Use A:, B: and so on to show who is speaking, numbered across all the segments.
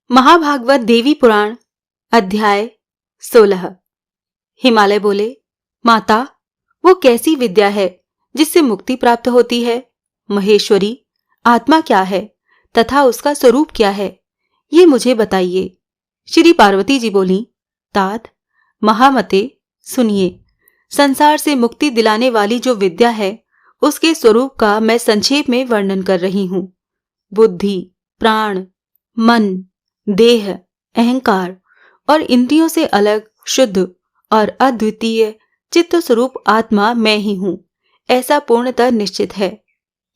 A: महाभागवत देवी पुराण अध्याय 16। हिमालय बोले, माता, वो कैसी विद्या है जिससे मुक्ति प्राप्त होती है? महेश्वरी, आत्मा क्या है तथा उसका स्वरूप क्या है, ये मुझे बताइए। श्री पार्वती जी बोली, तात, महामते, सुनिए। संसार से मुक्ति दिलाने वाली जो विद्या है उसके स्वरूप का मैं संक्षेप में वर्णन कर रही हूं। बुद्धि, प्राण, मन, देह, अहंकार और इंद्रियों से अलग शुद्ध और अद्वितीय चित्त स्वरूप आत्मा मैं ही हूं, ऐसा पूर्णतः निश्चित है।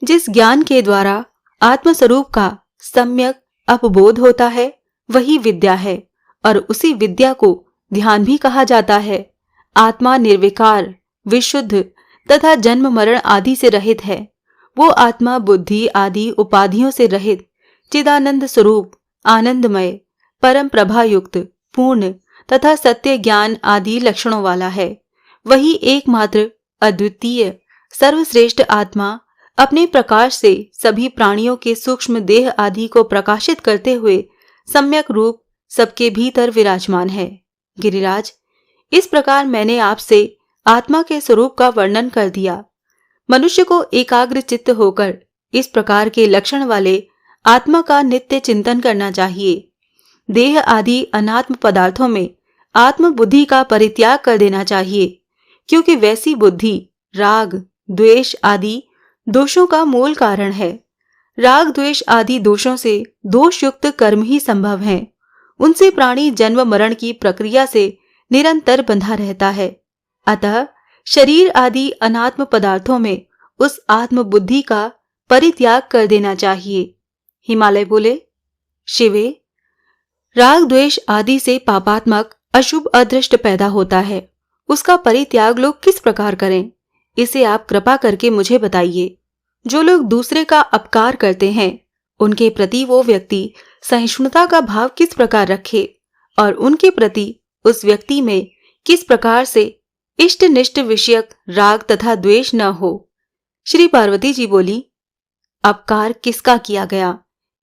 A: जिस ज्ञान के द्वारा आत्म स्वरूप का सम्यक अपबोध होता है वही विद्या है और उसी विद्या को ध्यान भी कहा जाता है। आत्मा निर्विकार, विशुद्ध तथा जन्म मरण आदि से रहित है। वो आत्मा बुद्धि आदि उपाधियों से रहित चिदानंद स्वरूप, आनंदमय, परम प्रभा युक्त, पूर्ण तथा सत्य ज्ञान आदि लक्षणों वाला है। वही एकमात्र अद्वितीय सर्वश्रेष्ठ आत्मा अपने प्रकाश से सभी प्राणियों के सूक्ष्म देह आदि को प्रकाशित करते हुए सम्यक रूप सबके भीतर विराजमान है। गिरिराज, इस प्रकार मैंने आपसे आत्मा के स्वरूप का वर्णन कर दिया। मनुष्य को एकाग्र चित्त होकर इस प्रकार के लक्षण वाले आत्मा का नित्य चिंतन करना चाहिए। देह आदि अनात्म पदार्थों में आत्म बुद्धि का परित्याग कर देना चाहिए, क्योंकि वैसी बुद्धि राग, द्वेष आदि दोषों का मूल कारण है। राग, द्वेष आदि दोषों से दोषयुक्त कर्म ही संभव हैं। उनसे प्राणी जन्म मरण की प्रक्रिया से निरंतर बंधा रहता है। अतः शरीर आदि अनात्म पदार्थों में उस आत्म बुद्धि का परित्याग कर देना चाहिए। हिमालय बोले, शिवे, राग द्वेष आदि से पापात्मक अशुभ अदृष्ट पैदा होता है। उसका परित्याग लोग किस प्रकार करें, इसे आप कृपा करके मुझे बताइए। जो लोग दूसरे का अपकार करते हैं उनके प्रति वो व्यक्ति सहिष्णुता का भाव किस प्रकार रखे और उनके प्रति उस व्यक्ति में किस प्रकार से इष्टनिष्ठ विषयक राग तथा द्वेष न हो। श्री पार्वती जी बोली, अपकार किसका किया गया,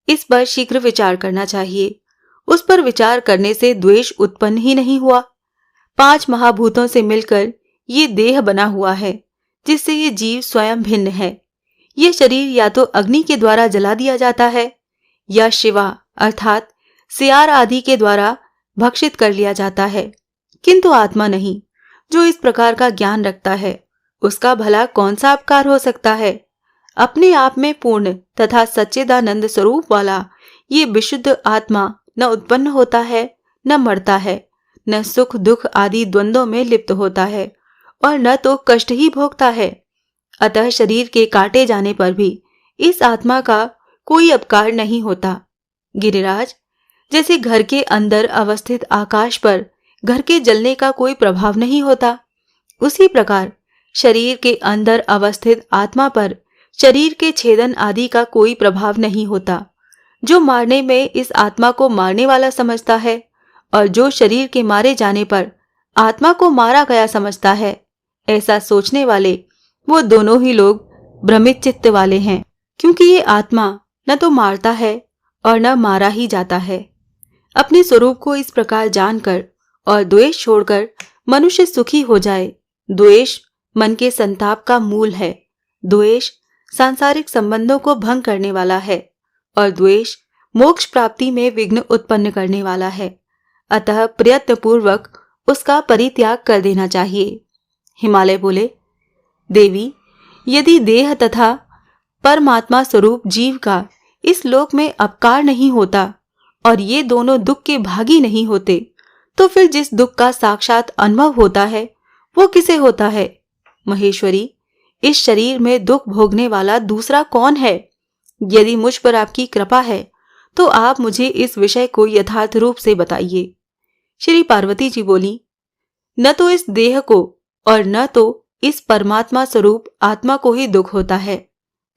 A: इस पर शीघ्र विचार करना चाहिए। उस पर विचार करने से द्वेष उत्पन्न ही नहीं हुआ। 5 महाभूतों से मिलकर ये देह बना हुआ है, जिससे ये जीव स्वयं भिन्न है। ये शरीर या तो अग्नि के द्वारा जला दिया जाता है या शिवा अर्थात सियार आदि के द्वारा भक्षित कर लिया जाता है, किंतु आत्मा नहीं। जो इस प्रकार का ज्ञान रखता है उसका भला कौन सा अपकार हो सकता है। अपने आप में पूर्ण तथा सच्चिदानंद स्वरूप वाला ये विशुद्ध आत्मा न उत्पन्न होता है, न मरता है, न सुख दुख आदि द्वंद्वों में लिप्त होता है और न तो कष्ट ही भोगता है। अतः शरीर के काटे जाने पर भी इस आत्मा का कोई अपकार नहीं होता। गिरिराज, जैसे घर के अंदर अवस्थित आकाश पर घर के जलने का कोई प्रभाव नहीं होता, उसी प्रकार शरीर के अंदर अवस्थित आत्मा पर शरीर के छेदन आदि का कोई प्रभाव नहीं होता। जो मारने में इस आत्मा को मारने वाला समझता है और जो शरीर के मारे जाने पर आत्मा को मारा गया समझता है, ऐसा सोचने वाले वो दोनों ही लोग भ्रमित चित्त वाले हैं, क्योंकि ये आत्मा न तो मारता है और न मारा ही जाता है। अपने स्वरूप को इस प्रकार जानकर और द्वेष छोड़कर मनुष्य सुखी हो जाए। द्वेष मन के संताप का मूल है। द्वेष सांसारिक संबंधों को भंग करने वाला है और द्वेष मोक्ष प्राप्ति में विघ्न उत्पन्न करने वाला है। अतः प्रयत्न पूर्वक उसका परित्याग कर देना चाहिए। हिमालय बोले, देवी, यदि देह तथा परमात्मा स्वरूप जीव का इस लोक में अपकार नहीं होता और ये दोनों दुख के भागी नहीं होते, तो फिर जिस दुख का साक्षात अनुभव होता है वो किसे होता है? महेश्वरी, इस शरीर में दुख भोगने वाला दूसरा कौन है? यदि मुझ पर आपकी कृपा है तो आप मुझे इस विषय को यथार्थ रूप से बताइए। श्री पार्वती जी बोली, न तो इस देह को और न तो इस परमात्मा स्वरूप आत्मा को ही दुख होता है,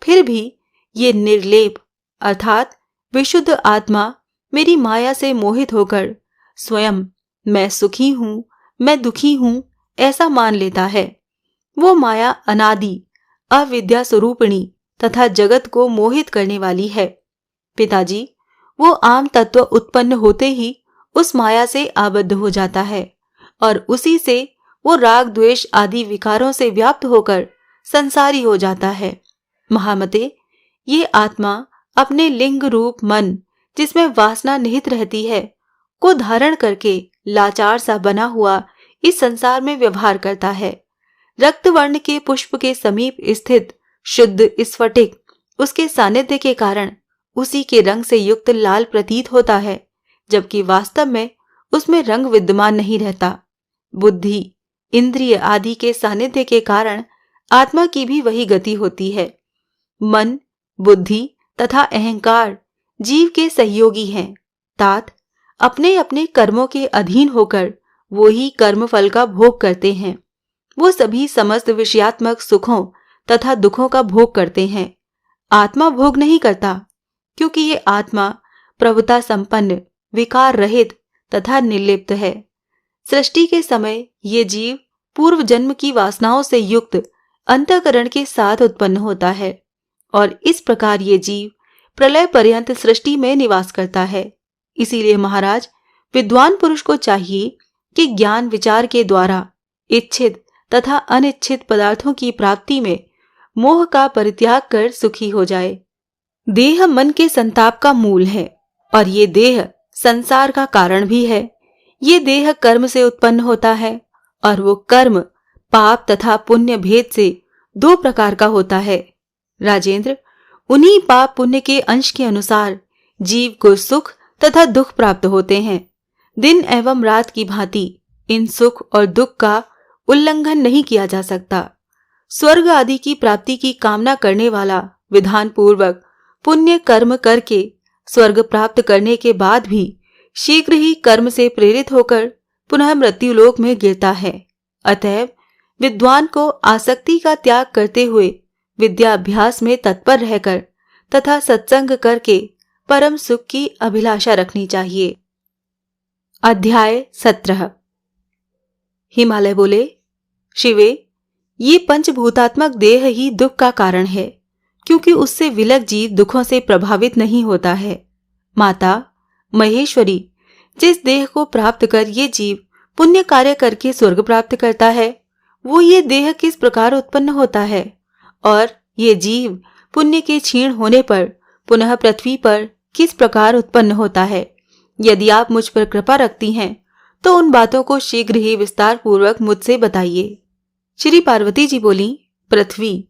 A: फिर भी ये निर्लेप अर्थात विशुद्ध आत्मा मेरी माया से मोहित होकर स्वयं मैं सुखी हूं, मैं दुखी हूं ऐसा मान लेता है। वो माया अनादि अविद्या स्वरूपिणी तथा जगत को मोहित करने वाली है। पिताजी, वो आम तत्व उत्पन्न होते ही उस माया से आबद्ध हो जाता है और उसी से वो राग द्वेष आदि विकारों से व्याप्त होकर संसारी हो जाता है। महामते, ये आत्मा अपने लिंग रूप मन, जिसमें वासना निहित रहती है, को धारण करके लाचार सा बना हुआ इस संसार में व्यवहार करता है। रक्त वर्ण के पुष्प के समीप स्थित शुद्ध स्फटिक उसके सानिध्य के कारण उसी के रंग से युक्त लाल प्रतीत होता है, जबकि वास्तव में उसमें रंग विद्यमान नहीं रहता। बुद्धि, इंद्रिय आदि के सानिध्य के कारण आत्मा की भी वही गति होती है। मन, बुद्धि तथा अहंकार जीव के सहयोगी हैं, तात अपने अपने कर्मों के अधीन होकर वो ही कर्म फल का भोग करते हैं। वो सभी समस्त विषयात्मक सुखों तथा दुखों का भोग करते हैं। आत्मा भोग नहीं करता, क्योंकि ये आत्मा प्रभुता संपन्न, विकार रहित तथा निर्लिप्त है। सृष्टि के समय ये जीव पूर्व जन्म की वासनाओं से युक्त अंतःकरण के साथ उत्पन्न होता है और इस प्रकार ये जीव प्रलय पर्यंत सृष्टि में निवास करता है। इसीलिए महाराज, विद्वान पुरुष को चाहिए कि ज्ञान विचार के द्वारा इच्छित तथा अनिच्छित पदार्थों की प्राप्ति में मोह का परित्याग कर सुखी हो जाए। देह मन के संताप का मूल है और ये देह संसार का कारण भी है। ये देह कर्म से उत्पन्न होता है और वो कर्म पाप तथा पुण्य भेद से दो प्रकार का होता है। राजेंद्र, उन्हीं पाप पुण्य के अंश के अनुसार जीव को सुख तथा दुख प्राप्त होते हैं। दिन एवं रात की भांति इन सुख और दुख का उल्लंघन नहीं किया जा सकता। स्वर्ग आदि की प्राप्ति की कामना करने वाला विधान पूर्वक पुण्य कर्म करके स्वर्ग प्राप्त करने के बाद भी शीघ्र ही कर्म से प्रेरित होकर पुनः मृत्युलोक में गिरता है। अतएव विद्वान को आसक्ति का त्याग करते हुए विद्या अभ्यास में तत्पर रहकर तथा सत्संग करके परम सुख की अभिलाषा रखनी चाहिए। अध्याय 17। हिमालय बोले, शिवे, ये पंचभूतात्मक देह ही दुख का कारण है, क्योंकि उससे विलग जीव दुखों से प्रभावित नहीं होता है। माता महेश्वरी, जिस देह को प्राप्त कर ये जीव पुण्य कार्य करके स्वर्ग प्राप्त करता है, वो ये देह किस प्रकार उत्पन्न होता है और ये जीव पुण्य के क्षीण होने पर पुनः पृथ्वी पर किस प्रकार उत्पन्न होता है। यदि आप मुझ पर कृपा रखती हैं तो उन बातों को शीघ्र ही विस्तार पूर्वक मुझसे बताइए। श्री पार्वती जी बोली, पृथ्वी,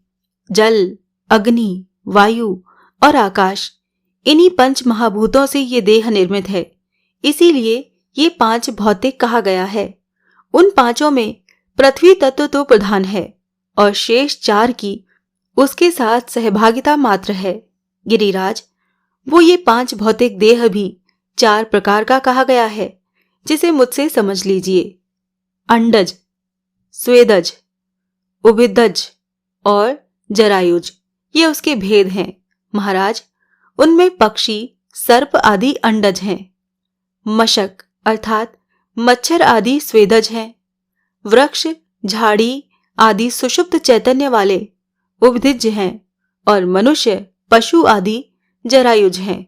A: जल, अग्नि, वायु और आकाश, इन्हीं पंच महाभूतों से ये देह निर्मित है। इसीलिए ये पांच भौतिक कहा गया है। उन पांचों में पृथ्वी तत्व तो प्रधान है और शेष चार की उसके साथ सहभागिता मात्र है। गिरिराज, वो ये पांच भौतिक देह भी चार प्रकार का कहा गया है, जिसे मुझसे समझ लीजिए। अंडज, स्वेदज, उभिदज और जरायुज, ये उसके भेद हैं। महाराज, उनमें पक्षी, सर्प आदि अंडज हैं। मशक अर्थात मच्छर आदि स्वेदज हैं। वृक्ष, झाड़ी आदि सुषुप्त चैतन्य वाले उभदिज हैं और मनुष्य, पशु आदि जरायुज हैं।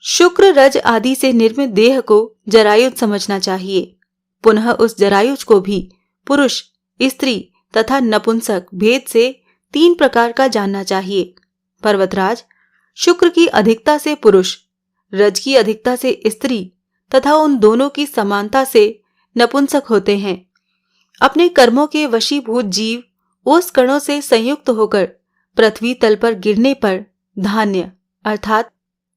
A: शुक्र, रज आदि से निर्मित देह को जरायुज समझना चाहिए। पुनः उस जरायुज को भी पुरुष, स्त्री तथा नपुंसक भेद से तीन प्रकार का जानना चाहिए। पर्वतराज, शुक्र की अधिकता से पुरुष, रज की अधिकता से स्त्री तथा उन दोनों की समानता से नपुंसक होते हैं। अपने कर्मों के वशीभूत जीव ओस कणों से संयुक्त होकर पृथ्वी तल पर गिरने पर धान्य अर्थात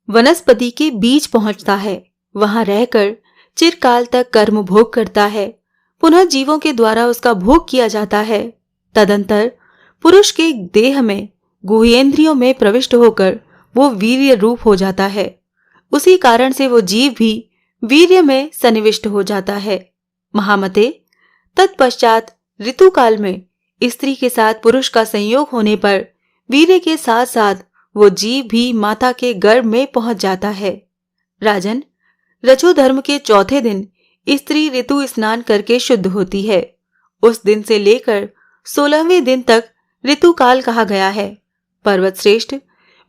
A: वनस्पति के बीज पहुंचता है। वहां रहकर चिरकाल तक कर्म भोग करता है। पुनः जीवों के द्वारा उसका भोग किया जाता है। तदंतर पुरुष के देह में गुहेंद्रियों में प्रविष्ट होकर वो वीर्य रूप हो जाता है। उसी कारण से वो जीव भी वीर्य में सन्निविष्ट हो जाता है। महामते, तत्पश्चात ऋतु काल में स्त्री के साथ पुरुष का संयोग होने पर वीर्य के साथ साथ वो जीव भी माता के गर्भ में पहुंच जाता है। राजन, रजोधर्म के चौथे दिन स्त्री ऋतु स्नान करके शुद्ध होती है। उस दिन से लेकर 16वें दिन तक ऋतु काल कहा गया है। पर्वत श्रेष्ठ,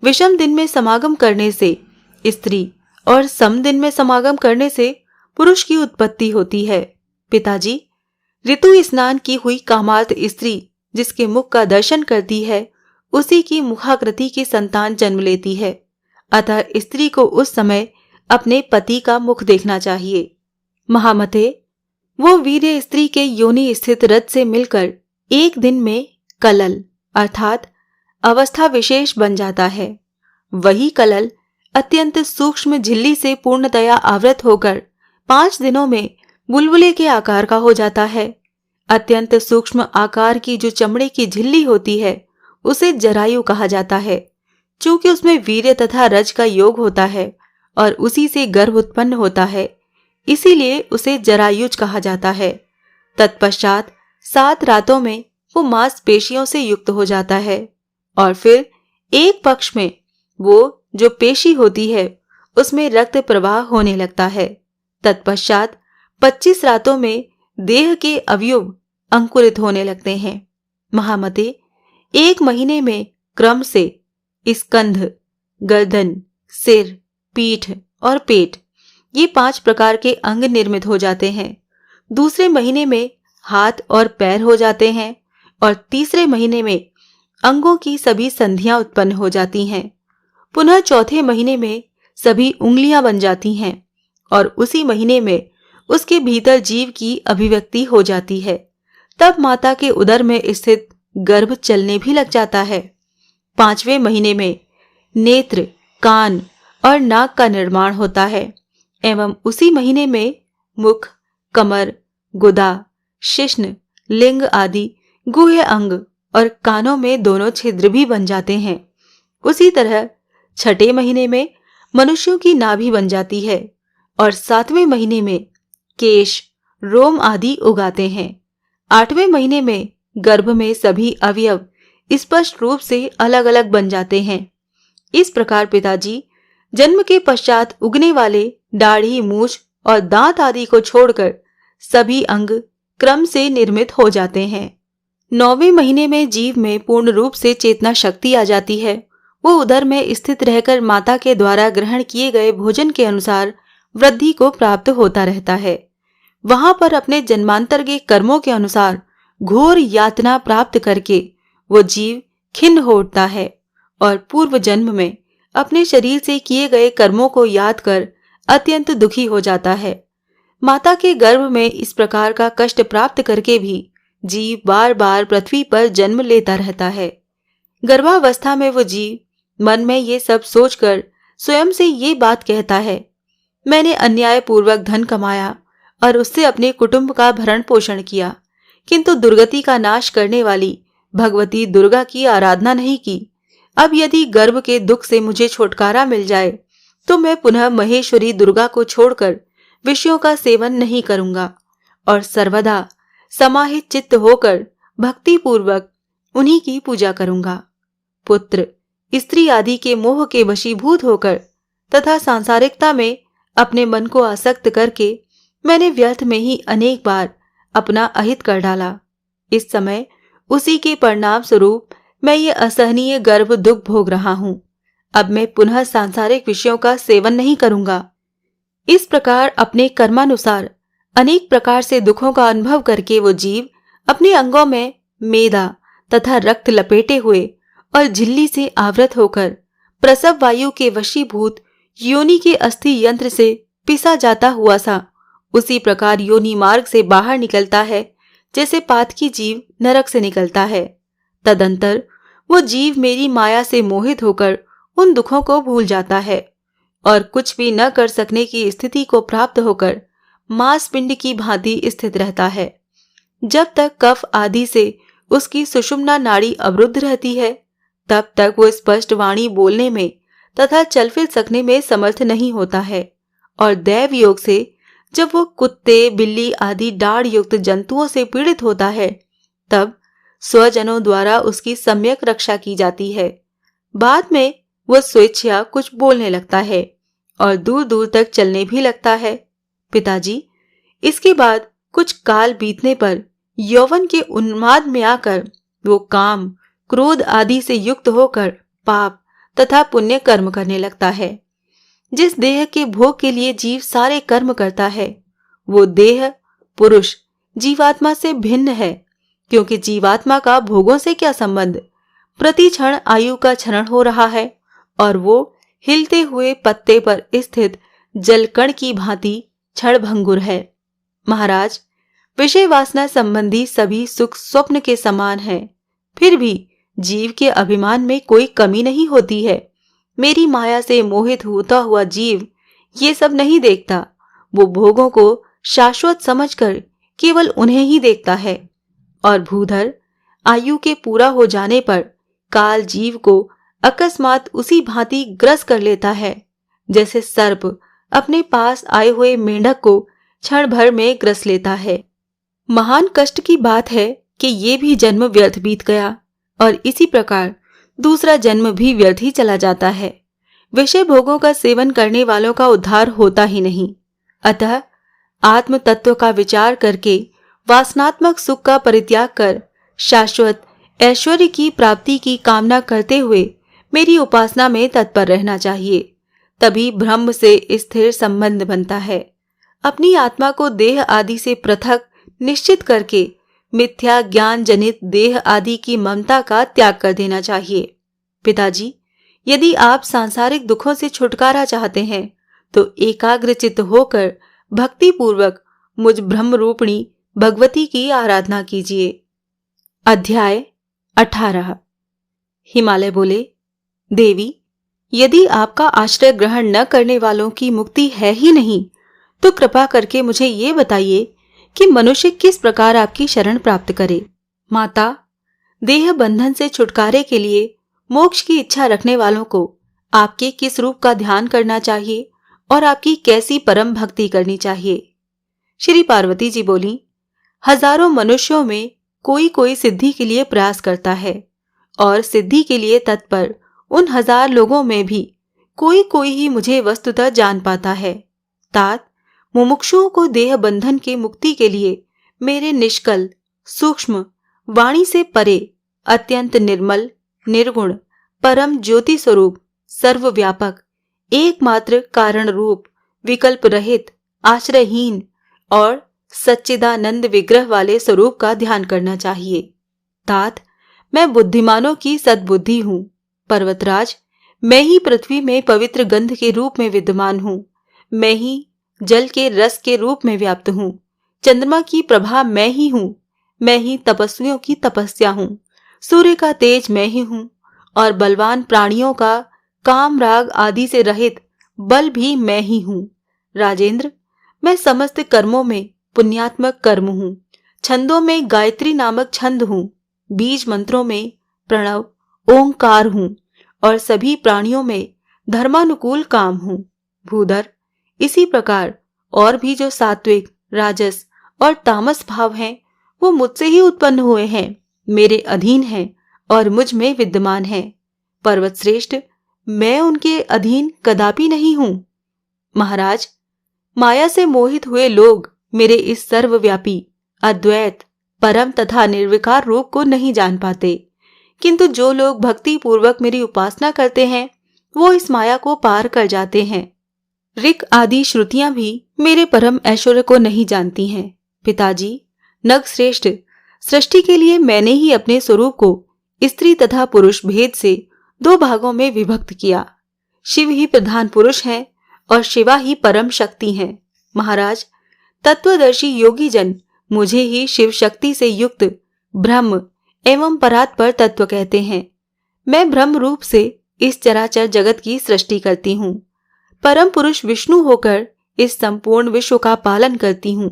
A: विषम दिन में समागम करने से स्त्री और समदिन में समागम करने से पुरुष की उत्पत्ति होती है। पिताजी, ऋतु स्नान की हुई कामार्त स्त्री जिसके मुख का दर्शन करती है, उसी की मुखाकृति की संतान जन्म लेती है। अतः स्त्री को उस समय अपने पति का मुख देखना चाहिए। महामते, वो वीर्य स्त्री के योनि स्थित रज से मिलकर एक दिन में कलल अर्थात अवस्था विशेष बन जाता है। वही कलल अत्यंत सूक्ष्म झिल्ली से पूर्णतया आवृत होकर 5 दिनों में बुलबुले के आकार का हो जाता है। अत्यंत सूक्ष्म आकार की जो चमड़े की झिल्ली होती है उसे जरायु कहा जाता है। चूंकि उसमें वीर्य तथा रज का योग होता है और उसी से गर्भ उत्पन्न होता है, इसीलिए उसे जरायुज कहा जाता है। तत्पश्चात 7 रातों में वो मांसपेशियों से युक्त हो जाता है और फिर एक पक्ष में वो जो पेशी होती है उसमें रक्त प्रवाह होने लगता है। तत्पश्चात 25 रातों में देह के अवयव अंकुरित होने लगते हैं। महामते, 1 महीने में क्रम से स्कंध, गर्दन, सिर, पीठ और पेट, ये 5 प्रकार के अंग निर्मित हो जाते हैं। दूसरे महीने में हाथ और पैर हो जाते हैं और तीसरे महीने में अंगों की सभी संधियां उत्पन्न हो जाती हैं। पुनः चौथे महीने में सभी उंगलियां बन जाती हैं और उसी महीने में उसके भीतर जीव की अभिव्यक्ति हो जाती है। तब माता के उदर में स्थित गर्भ चलने भी लग जाता है। 5वें महीने में नेत्र, कान और नाक का निर्माण होता है एवं उसी महीने में मुख, कमर, गुदा, शिश्न, लिंग आदि गुह्य अंग और कानों में दोनों छिद्र भी बन जाते हैं। उसी तरह 6ठे महीने में मनुष्यों की नाभि बन जाती है और 7वें महीने में केश, रोम आदि उगाते हैं। 8वें महीने में गर्भ में सभी अवयव स्पष्ट रूप से अलग अलग बन जाते हैं। इस प्रकार पिताजी, जन्म के पश्चात उगने वाले दाढ़ी, मूछ और दांत आदि को छोड़कर सभी अंग क्रम से निर्मित हो जाते हैं। 9वें महीने में जीव में पूर्ण रूप से चेतना शक्ति आ जाती है। वो उदर में स्थित रहकर माता के द्वारा ग्रहण किए गए भोजन के अनुसार वृद्धि को प्राप्त होता रहता है। वहां पर अपने जन्मांतर के कर्मों के अनुसार घोर यातना प्राप्त करके वो जीव खिन्न हो उठता है और पूर्व जन्म में अपने शरीर से किए गए कर्मों को याद कर अत्यंत दुखी हो जाता है। माता के गर्भ में इस प्रकार का कष्ट प्राप्त करके भी जीव बार बार पृथ्वी पर जन्म लेता रहता है। गर्भावस्था में वो जीव मन में ये सब सोचकर स्वयं से ये बात कहता है, मैंने अन्याय पूर्वक धन कमाया और उससे अपने कुटुंब का भरण पोषण किया, किंतु दुर्गति का नाश करने वाली भगवती दुर्गा की आराधना नहीं की। अब यदि गर्भ के दुख से मुझे छुटकारा मिल जाए तो मैं पुनः महेश्वरी दुर्गा को छोड़कर विषयों का सेवन नहीं करूंगा और सर्वदा समाहित चित्त होकर भक्ति पूर्वक उन्हीं की पूजा करूंगा। पुत्र, स्त्री आदि के मोह के वशीभूत होकर तथा सांसारिकता में अपने मन को आसक्त करके मैंने व्यर्थ में ही अनेक बार अपना अहित कर डाला। इस समय उसी के परिणाम स्वरूप मैं ये असहनीय गर्भ दुख भोग रहा हूं। अब मैं पुनः सांसारिक विषयों का सेवन नहीं करूंगा। इस प्रकार अपने कर्मानुसार अनेक प्रकार से दुखों का अनुभव करके वो जीव अपने अंगों में मेदा तथा रक्त लपेटे हुए और झिल्ली से आवृत होकर प्रसव वायु के वशीभूत योनि के अस्थि यंत्र से पिसा जाता हुआ सा उसी प्रकार योनि मार्ग से बाहर निकलता है जैसे पातकी जीव नरक से निकलता है। तदंतर वो जीव मेरी माया से मोहित होकर उन दुखों को भूल जाता है और कुछ भी न कर सकने की स्थिति को प्राप्त होकर मांस पिंड की भांति स्थित रहता है। जब तक कफ आदि से उसकी सुषुम्ना नाड़ी अवरुद्ध रहती है तब तक वो स्पष्ट वाणी बोलने में तथा चल फिर सकने में समर्थ नहीं होता है और दैव योग से जब वो कुत्ते, बिल्ली आदि डाढ़ युक्त जंतुओं से पीड़ित होता है तब स्वजनों द्वारा उसकी सम्यक रक्षा की जाती है। बाद में वह स्वेच्छा कुछ बोलने लगता है और दूर दूर तक चलने भी लगता है। पिताजी, इसके बाद कुछ काल बीतने पर यौवन के उन्माद में आकर वो काम, क्रोध आदि से युक्त होकर पाप तथा पुण्य कर्म करने लगता है। जिस देह के भोग के लिए जीव सारे कर्म करता है, वो देह पुरुष जीवात्मा से भिन्न है, क्योंकि जीवात्मा का भोगों से क्या संबंध। प्रति क्षण आयु का क्षरण हो रहा है और वो हिलते हुए पत्ते पर स्थित जलकण की भांति क्षणभंगुर है। महाराज, विषय वासना संबंधी सभी सुख स्वप्न के समान है, फिर भी जीव के अभिमान में कोई कमी नहीं होती है। मेरी माया से मोहित होता हुआ जीव ये सब नहीं देखता। वो भोगों को शाश्वत समझकर केवल उन्हें ही देखता है। और भूधर आयु के पूरा हो जाने पर काल जीव को अकस्मात उसी भांति ग्रस कर लेता है, जैसे सर्प अपने पास आए हुए मेंढक को क्षण भर में ग्रस लेता है। महान कष्ट की बात है कि ये भी जन्म व्यर्थ बीत गया और इसी प्रकार दूसरा जन्म भी व्यर्थ ही चला जाता है। विषय भोगों का सेवन करने वालों का उद्धार होता ही नहीं। अतः आत्म तत्व का विचार करके वासनात्मक सुख का परित्याग कर शाश्वत ऐश्वर्य की प्राप्ति की कामना करते हुए मेरी उपासना में तत्पर रहना चाहिए। तभी ब्रह्म से स्थिर संबंध बनता है। अपनी आत्मा को देह आदि से पृथक निश्चित करके मिथ्या ज्ञान जनित देह आदि की ममता का त्याग कर देना चाहिए। पिताजी, यदि आप सांसारिक दुखों से छुटकारा चाहते हैं तो एकाग्र चित्त होकर भक्ति पूर्वक मुझ ब्रह्म रूपिणी भगवती की आराधना कीजिए। अध्याय 18। हिमालय बोले, देवी, यदि आपका आश्रय ग्रहण न करने वालों की मुक्ति है ही नहीं, तो कृपा करके मुझे ये बताइए कि मनुष्य किस प्रकार आपकी शरण प्राप्त करे। माता, देह बंधन से छुटकारे के लिए मोक्ष की इच्छा रखने वालों को आपके किस रूप का ध्यान करना चाहिए और आपकी कैसी परम भक्ति करनी चाहिए। श्री पार्वती जी बोली, हजारों मनुष्यों में कोई कोई सिद्धि के लिए प्रयास करता है और सिद्धि के लिए तत्पर उन 1000 लोगों में भी कोई कोई ही मुझे वस्तुतः जान पाता है। तात, मुमुक्षुओं को देह बंधन की मुक्ति के लिए मेरे निष्कल सूक्ष्म वाणी से परे अत्यंत निर्मल निर्गुण परम ज्योति स्वरूप सर्वव्यापक एकमात्र कारण रूप विकल्प रहित आश्रयहीन और सच्चिदानंद विग्रह वाले स्वरूप का ध्यान करना चाहिए। तात, मैं बुद्धिमानों की सद्बुद्धि हूँ। पर्वतराज, मैं ही पृथ्वी में पवित्र गंध के रूप में विद्यमान हूँ। मैं ही जल के रस के रूप में व्याप्त हूँ। चंद्रमा की प्रभा मैं ही हूँ। मैं ही तपस्वियों की तपस्या हूँ। सूर्य का तेज मैं ही हूँ और बलवान प्राणियों का काम राग आदि से रहित बल भी मैं ही हूँ। राजेंद्र, मैं समस्त कर्मों में पुण्यात्मक कर्म हूँ। छंदों में गायत्री नामक छंद हूँ। बीज मंत्रों में प्रणव ओंकार हूँ और सभी प्राणियों में धर्मानुकूल काम हूँ। भूधर, इसी प्रकार और भी जो सात्विक राजस और तामस भाव हैं, वो मुझसे ही उत्पन्न हुए हैं, मेरे अधीन हैं और मुझ में विद्यमान हैं। पर्वत श्रेष्ठ, मैं उनके अधीन कदापि नहीं हूँ। महाराज, माया से मोहित हुए लोग मेरे इस सर्वव्यापी अद्वैत परम तथा निर्विकार रूप को नहीं जान पाते, किंतु जो लोग भक्ति पूर्वक मेरी उपासना करते हैं वो इस माया को पार कर जाते हैं। ऋक आदि श्रुतियां भी मेरे परम ऐश्वर्य को नहीं जानती हैं। पिताजी, नग श्रेष्ठ, सृष्टि के लिए मैंने ही अपने स्वरूप को स्त्री तथा पुरुष भेद से 2 भागों में विभक्त किया। शिव ही प्रधान पुरुष हैं और शिवा ही परम शक्ति हैं। महाराज, तत्वदर्शी योगी जन मुझे ही शिव शक्ति से युक्त ब्रह्म एवं परात्पर तत्व कहते हैं। मैं ब्रह्म रूप से इस चराचर जगत की सृष्टि करती हूँ। परम पुरुष विष्णु होकर इस संपूर्ण विश्व का पालन करती हूँ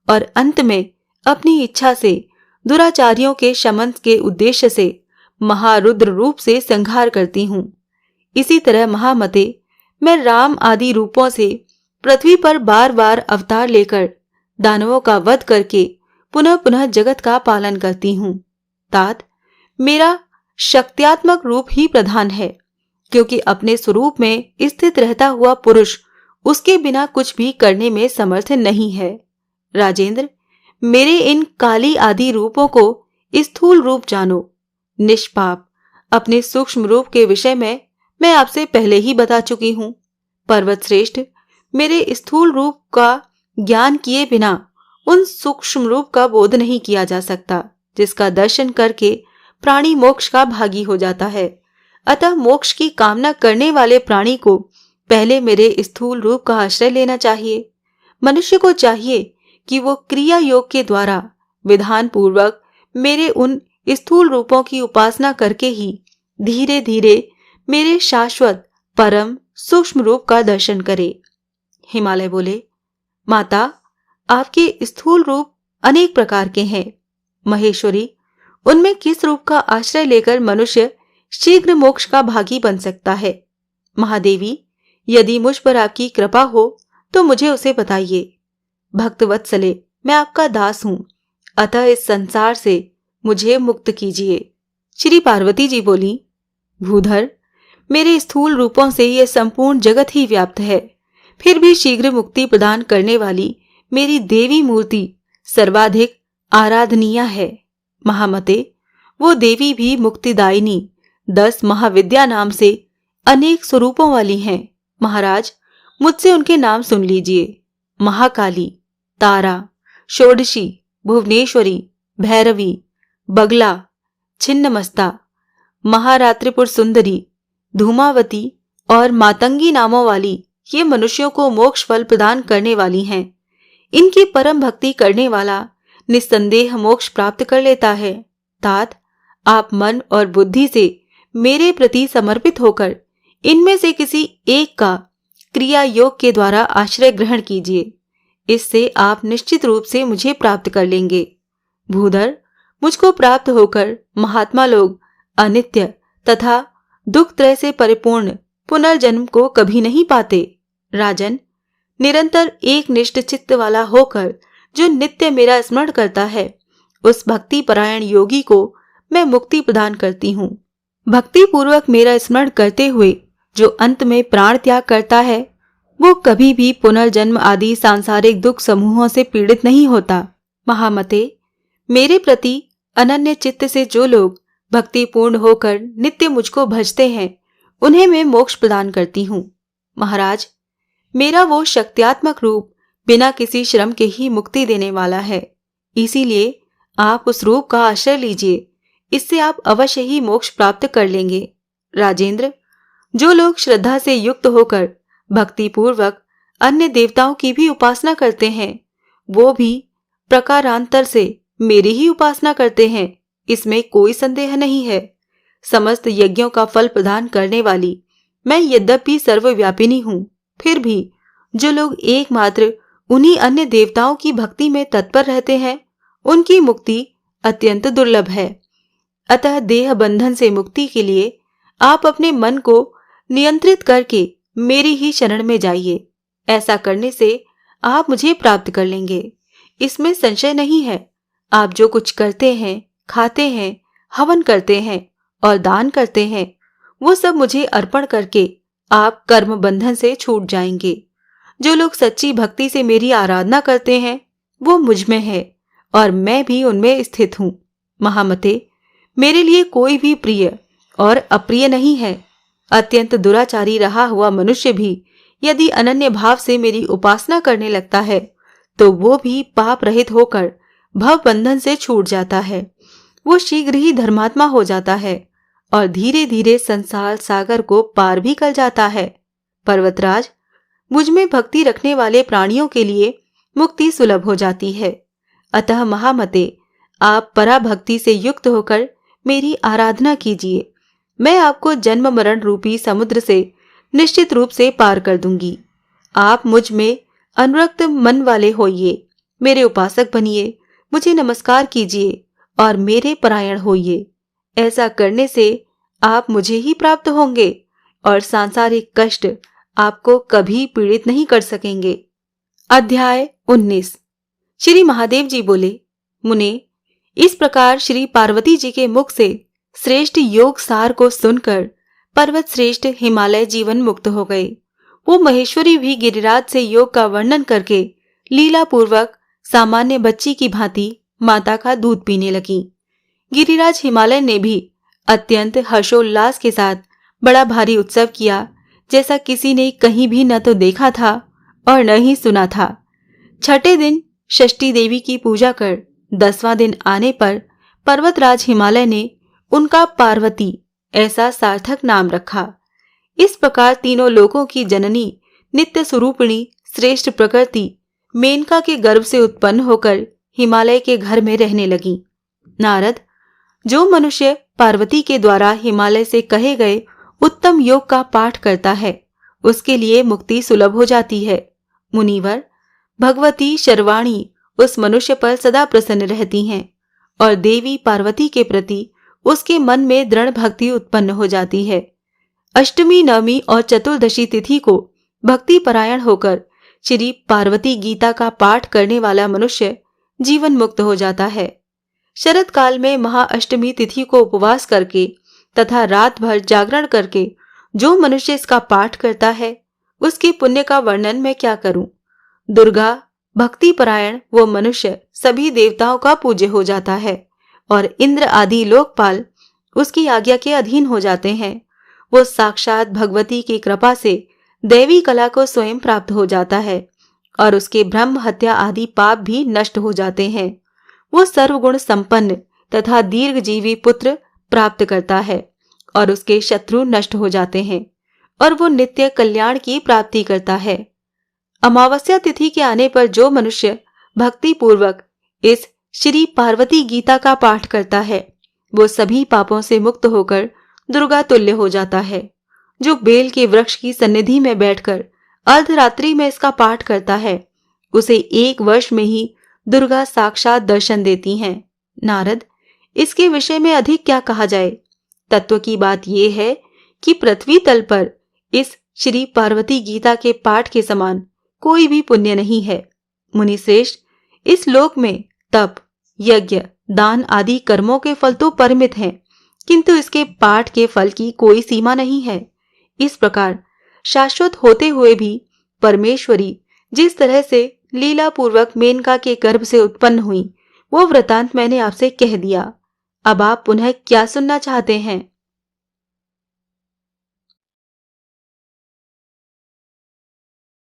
A: और अंत में अपनी इच्छा से दुराचारियों के शमन के उद्देश्य से महारुद्र रूप से संहार करती हूँ। इसी तरह महामते, मैं राम आदि रूपों से पृथ्वी पर बार बार अवतार लेकर दानवों का वध करके पुनः पुनः जगत का पालन करती हूँ। तात, मेरा शक्त्यात्मक रूप ही प्रधान है, क्योंकि अपने स्वरूप में स्थित रहता हुआ पुरुष उसके बिना कुछ भी करने में समर्थ नहीं है। राजेंद्र, मेरे इन काली आदि रूपों को स्थूल रूप जानो। निष्पाप अपने सूक्ष्म रूप के विषय में मैं आपसे पहले ही बता चुकी हूँ। पर्वत श्रेष्ठ, मेरे स्थूल रूप का ज्ञान किए बिना उन सूक्ष्म रूप का बोध नहीं किया जा सकता जिसका दर्शन करके प्राणी मोक्ष का भागी हो जाता है। अतः मोक्ष की कामना करने वाले प्राणी को पहले मेरे स्थूल रूप का आश्रय लेना चाहिए। मनुष्य को चाहिए कि वो क्रिया योग के द्वारा विधान पूर्वक मेरे उन स्थूल रूपों की उपासना करके ही धीरे धीरे मेरे शाश्वत परम सूक्ष्म रूप का दर्शन करे। हिमालय बोले, माता, आपके स्थूल रूप अनेक प्रकार के हैं। महेश्वरी, उनमें किस रूप का आश्रय लेकर मनुष्य शीघ्र मोक्ष का भागी बन सकता है? महादेवी, यदि मुझ पर आपकी कृपा हो तो मुझे उसे बताइए। भक्तवत्सले, मैं आपका दास हूं, अतः इस संसार से मुझे मुक्त कीजिए। श्री पार्वती जी बोली, भूधर, मेरे स्थूल रूपों से यह संपूर्ण जगत ही व्याप्त है, फिर भी शीघ्र मुक्ति प्रदान करने वाली मेरी देवी मूर्ति सर्वाधिक आराधनीय है। महामते, वो देवी भी मुक्तिदायिनी 10 महाविद्या नाम से अनेक स्वरूपों वाली हैं। महाराज, मुझसे उनके नाम सुन लीजिए। महाकाली, तारा, षोडशी, भुवनेश्वरी, भैरवी, बगला, छिन्नमस्ता, महारात्रिपुर सुंदरी, धूमावती और मातंगी नामों वाली ये मनुष्यों को मोक्ष फल प्रदान करने वाली हैं। इनकी परम भक्ति करने वाला निस्संदेह मोक्ष प्राप्त कर लेता है। तात, आप मन और बुद्धि से मेरे प्रति समर्पित होकर इनमें से किसी एक का क्रिया योग के द्वारा आश्रय ग्रहण कीजिए। इससे आप निश्चित रूप से मुझे प्राप्त कर लेंगे। भूधर, मुझको प्राप्त होकर महात्मा लोग अनित्य तथा दुख त्रय से परिपूर्ण पुनर्जन्म को कभी नहीं पाते। राजन, निरंतर एक निष्ठ चित्त वाला होकर जो नित्य मेरा स्मरण करता है, उस भक्ति परायण योगी को मैं मुक्ति प्रदान करती हूँ। भक्ति पूर्वक मेरा स्मरण करते हुए जो अंत में प्राण त्याग करता है, वो कभी भी पुनर्जन्म आदि सांसारिक दुख समूहों से पीड़ित नहीं होता। महामते, मेरे प्रति अनन्य चित्त से जो लोग भक्ति पूर्ण होकर नित्य मुझको भजते हैं, उन्हें मैं मोक्ष प्रदान करती हूँ। महाराज, मेरा वो शक्त्यात्मक रूप बिना किसी श्रम के ही मुक्ति देने वाला है, इसीलिए आप उस रूप का आश्रय लीजिए। इससे आप अवश्य ही मोक्ष प्राप्त कर लेंगे। राजेंद्र, जो लोग श्रद्धा से युक्त होकर भक्ति पूर्वक अन्य देवताओं की भी उपासना करते हैं, वो भी प्रकारांतर से मेरी ही उपासना करते हैं, इसमें कोई संदेह नहीं है। समस्त यज्ञों का फल प्रदान करने वाली मैं यद्यपि सर्वव्यापिनी हूँ, फिर भी जो लोग एकमात्र उन्हीं अन्य देवताओं की भक्ति में तत्पर रहते हैं, उनकी मुक्ति अत्यंत दुर्लभ है। अतः देह बंधन से मुक्ति के लिए आप अपने मन को नियंत्रित करके मेरी ही शरण में जाइए। ऐसा करने से आप मुझे प्राप्त कर लेंगे, इसमें संशय नहीं है। आप जो कुछ करते हैं, खाते हैं, हवन करते हैं और दान करते हैं, वो सब मुझे अर्पण करके आप कर्म बंधन से छूट जाएंगे। जो लोग सच्ची भक्ति से मेरी आराधना करते हैं, वो मुझ में है और मैं भी उनमें स्थित हूँ। महामते, मेरे लिए कोई भी प्रिय और अप्रिय नहीं है। अत्यंत दुराचारी रहा हुआ मनुष्य भी यदि अनन्य भाव से मेरी उपासना करने लगता है, तो वो भी पाप रहित होकर भव बंधन से छूट जाता है। वो शीघ्र ही धर्मात्मा हो जाता है और धीरे धीरे संसार सागर को पार भी कर जाता है। पर्वतराज, मुझ में भक्ति रखने वाले प्राणियों के लिए मुक्ति सुलभ हो जाती है। अतः महामते, आप पराभक्ति से युक्त होकर मेरी आराधना कीजिए। मैं आपको जन्म मरण रूपी समुद्र से निश्चित रूप से पार कर दूंगी। आप मुझ में अनुरक्त मन वाले होइए, मेरे उपासक बनिए, मुझे नमस्कार कीजिए और मेरे परायण होइए। ऐसा करने से आप मुझे ही प्राप्त होंगे और सांसारिक कष्ट आपको कभी पीड़ित नहीं कर सकेंगे। अध्याय 19। श्री महादेव जी बोले, मुने, इस प्रकार श्री पार्वती जी के मुख से श्रेष्ठ योग सार को सुनकर पर्वत श्रेष्ठ हिमालय जीवन मुक्त हो गए। वो महेश्वरी भी गिरिराज से योग का वर्णन करके लीला पूर्वक सामान्य बच्ची की भांति माता का दूध पीने लगी। गिरिराज हिमालय ने भी अत्यंत हर्षोल्लास के साथ बड़ा भारी उत्सव किया जैसा किसी ने कहीं भी न तो देखा था और न ही सुना था। छठे दिन षष्ठी देवी की पूजा कर 10वां दिन आने पर पर्वतराज हिमालय ने उनका पार्वती ऐसा सार्थक नाम रखा। इस प्रकार तीनों लोकों की जननी नित्य स्वरूपिणी श्रेष्ठ प्रकृति मेनका के गर्भ से उत्पन्न होकर हिमालय के घर में रहने लगी। नारद, जो मनुष्य पार्वती के द्वारा हिमालय से कहे गए उत्तम योग का पाठ करता है उसके लिए मुक्ति सुलभ हो जाती है। मुनिवर, भगवती शर्वाणी उस मनुष्य पर सदा प्रसन्न रहती हैं और देवी पार्वती के प्रति उसके मन में दृढ़ भक्ति उत्पन्न हो जाती है। अष्टमी, नवमी और चतुर्दशी तिथि को भक्ति परायण होकर श्री पार्वती गीता का पाठ करने वाला मनुष्य जीवन मुक्त हो जाता है। शरद काल में महाअष्टमी तिथि को उपवास करके तथा रात भर जागरण करके जो मनुष्य इसका पाठ करता है उसके पुण्य का वर्णन मैं क्या करूं। दुर्गा भक्ति परायण वो मनुष्य सभी देवताओं का पूज्य हो जाता है और इंद्र आदि लोकपाल उसकी आज्ञा के अधीन हो जाते हैं। वो साक्षात भगवती की कृपा से दैवी कला को स्वयं प्राप्त हो जाता है और उसके ब्रह्म हत्या आदि पाप भी नष्ट हो जाते हैं। वो सर्वगुण संपन्न तथा दीर्घजीवी पुत्र प्राप्त करता है और उसके शत्रु नष्ट हो जाते हैं और वो नित्य कल्याण की प्राप्ति करता है। अमावस्या तिथि के आने पर जो मनुष्य भक्ति पूर्वक इस श्री पार्वती गीता का पाठ करता है वो सभी पापों से मुक्त होकर दुर्गा तुल्य हो जाता है। जो बेल के वृक्ष की सन्निधि में बैठकर अर्धरात्रि में इसका पाठ करता है उसे 1 वर्ष में ही दुर्गा साक्षात दर्शन देती हैं। नारद, इसके विषय में अधिक क्या कहा जाए। तत्व की बात यह है कि पृथ्वी तल पर इस श्री पार्वती गीता के पाठ के समान कोई भी पुण्य नहीं है। मुनि श्रेष्ठ, इस लोक में तप, यज्ञ, दान आदि कर्मों के फल तो परिमित हैं, किंतु इसके पाठ के फल की कोई सीमा नहीं है। इस प्रकार शाश्वत होते हुए भी परमेश्वरी जिस तरह से लीला पूर्वक मेनका के गर्भ से उत्पन्न हुई वो वृतांत मैंने आपसे कह दिया। अब आप पुनः क्या सुनना चाहते हैं।